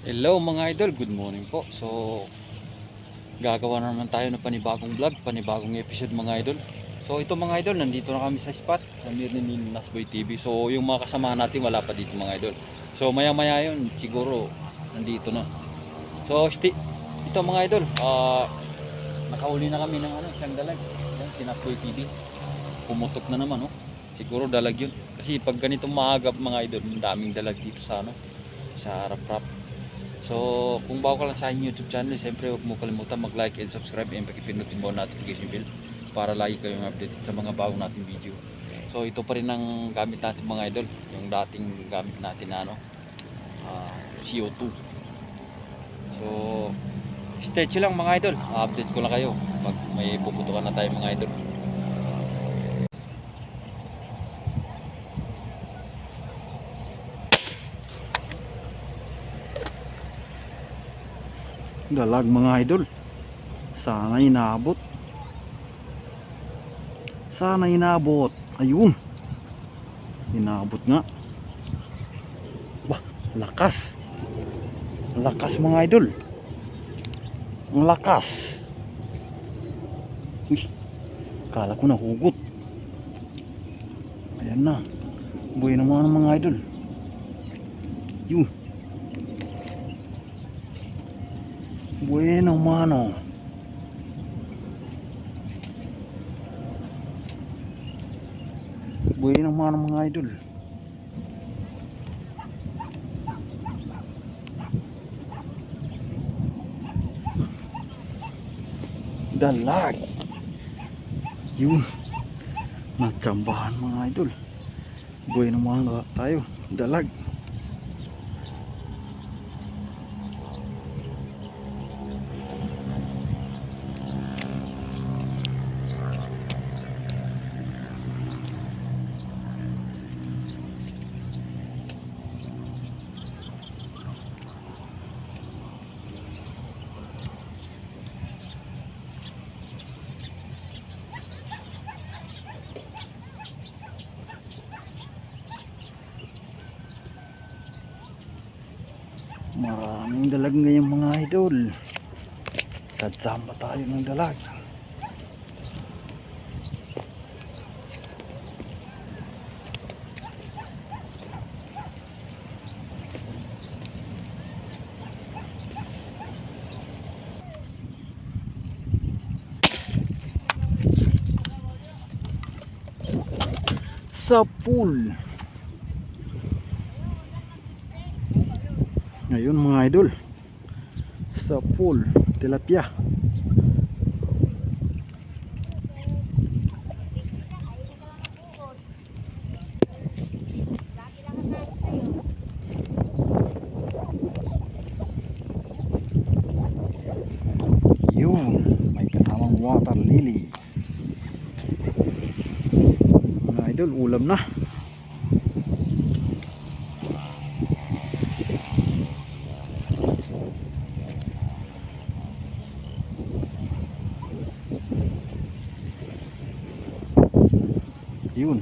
Hello mga idol, good morning po. So, gagawa na naman tayo ng panibagong vlog, panibagong episode mga idol. So, ito mga idol, nandito na kami sa spot, sa Mirnin Nasboy TV. So, yung mga kasamahan natin wala pa dito mga idol. So, maya maya yun, siguro nandito na. So, ito mga idol, nakauli na kami ng isang dalag. Yan, si Nasboy TV. Pumutok na naman, oh. Siguro dalag yun. Kasi pag ganitong maaga mga idol, daming dalag dito sa sa harap-rap. So, kung bago ka lang sa aking YouTube channel, siyempre huwag mo kalimutan mag-like and subscribe and pakipindutin mo ang notification bell para lagi kayong update sa mga bagong nating video. So, ito pa rin ang gamit natin mga idol, yung dating gamit natin na CO2. So, stay chill lang mga idol, update ko lang kayo pag may puputukan na tayo mga idol. Dalag mga idol, sana inaabot, ayun, inaabot nga. Wah, lakas mga idol, ang lakas. Uy, kala ko nahugot. Ayan na, buhay naman mga idol. Yun, bueno mano. Bueno mano mga idol. Dalag. Yun. Nagtsambahan mga idol. Bueno mano tayo. Dalag. Maraming dalag ngayon mga idol. Sadsamba tayo ng dalag. Sa pool. Ngayon mga idol, sa pool, tilapia. Yun, may kasamang water lily. Mga idol, ulam na. Yun.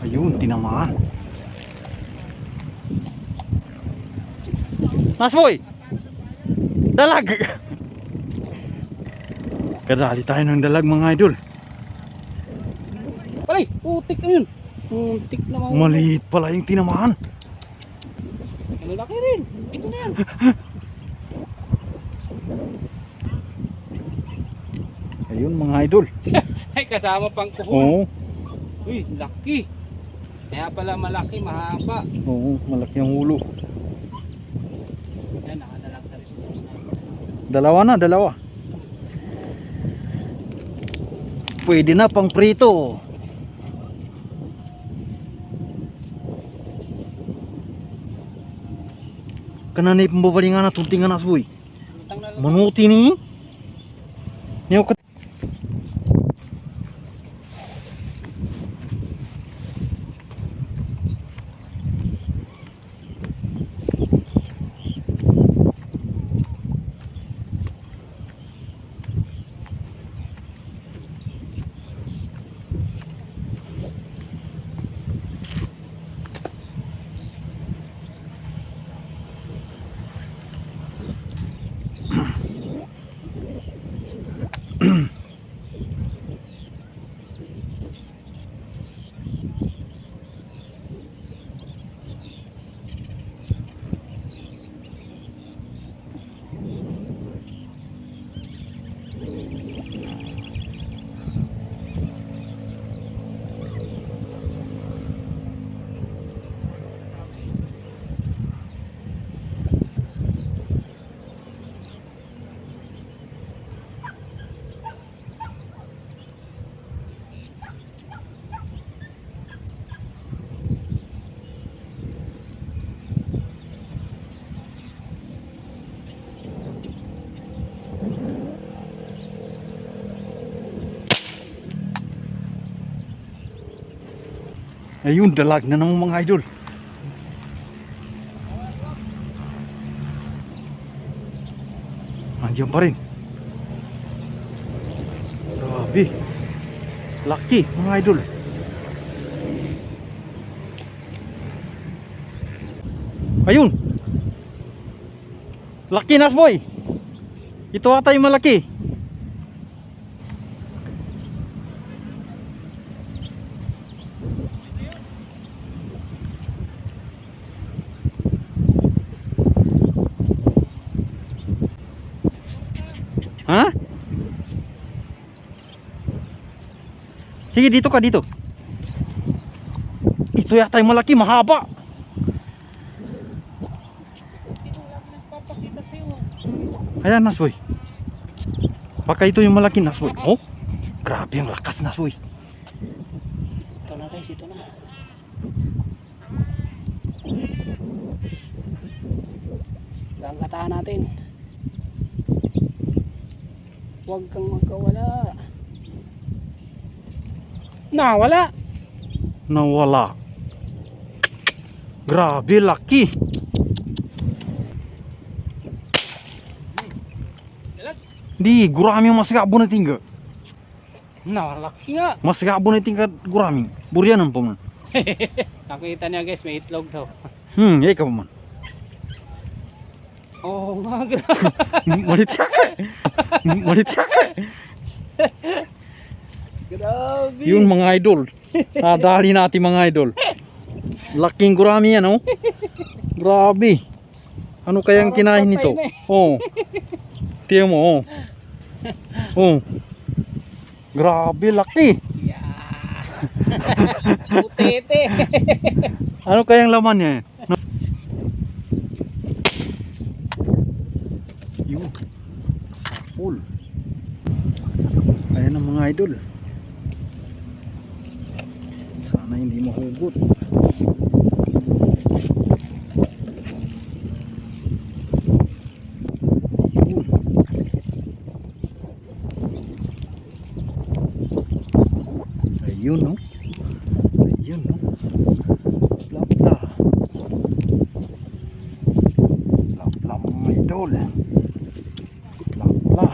Ayun, tinamaan. Nasboy! Dalag! Kadali tayo ng dalag mga idol. Palay, putik na yun. Muntik na mahulog. Maliit pala yung tinamaan. Malaki rin. Ito na yan. Ayun mga idol. Ay, kasama pang kuhol. Oo. Uy, laki. Kaya pala malaki, mahaba. Oo, malaki ang ulo. Yan, nakadalag na rin. Dalawa na, dalawa. Pwede na pang prito. Kananay pambabalingan na tuntingan na suy. Lutang na lang. Manuti ni. Niyo ka. Ayun, dalag na naman mga idol. Andiyan pa rin. Grabe. Laki mga idol. Ayun. Laki Nasboy. Ito ata yung malaki. Ha? Sige, dito ka, dito. Ito yata yung malaki, mahaba. Ito lang nagpapakita sa'yo. Ayan, Nasboy. Baka ito yung malaki, Nasboy. Oh, grabe ang lakas, Nasboy. Ito na guys, ito na. Ganggataan natin. Huwag kang magkawala. Nawala. Nawala. Grabe, laki. Di, gurami yung masgabo na tingga. Nawalaki nga. Masgabo na tingga gurami. Burianan pa man. Nakita niya guys, may itlog daw. Eh ka pa man. Oo nga. Malitiyak eh. Malitiyak eh. Grabe. Yun mga idol. Dali natin mga idol. Laking gurami yan, oh. Grabe. Ano kayang Parang kinain patay nito? na eh. Oh. Tiyan mo, oh. Oh. Grabe, laki. Yeah. Putete. Ano kayang laman niya? Yun. Sapul. Ayan ang mga idol. Sana hindi mahugot. Yun. Ayun, no? Ayun, no? Bla-bla. Bla-bla mga idol. Bla-bla.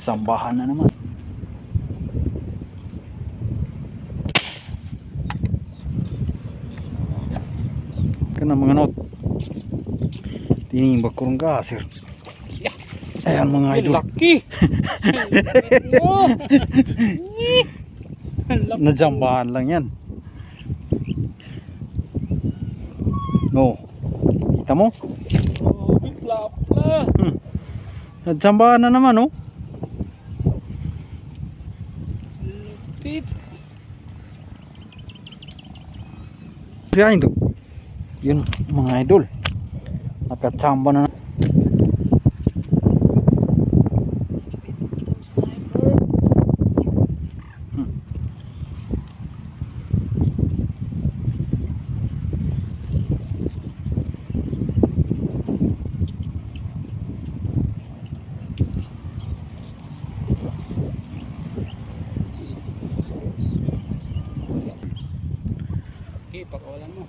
Sambahan na naman. na mga not. Tining bakurong ka, sir. Yeah. Ayan mga idol. Laki. Najambahan lang yan. No. Kita mo? Oh, bigla-pla. Najambahan na naman, oh. Lupit. Kaya ito. Yun mga idol. Nakachamba na. Okay, pakawalan mo.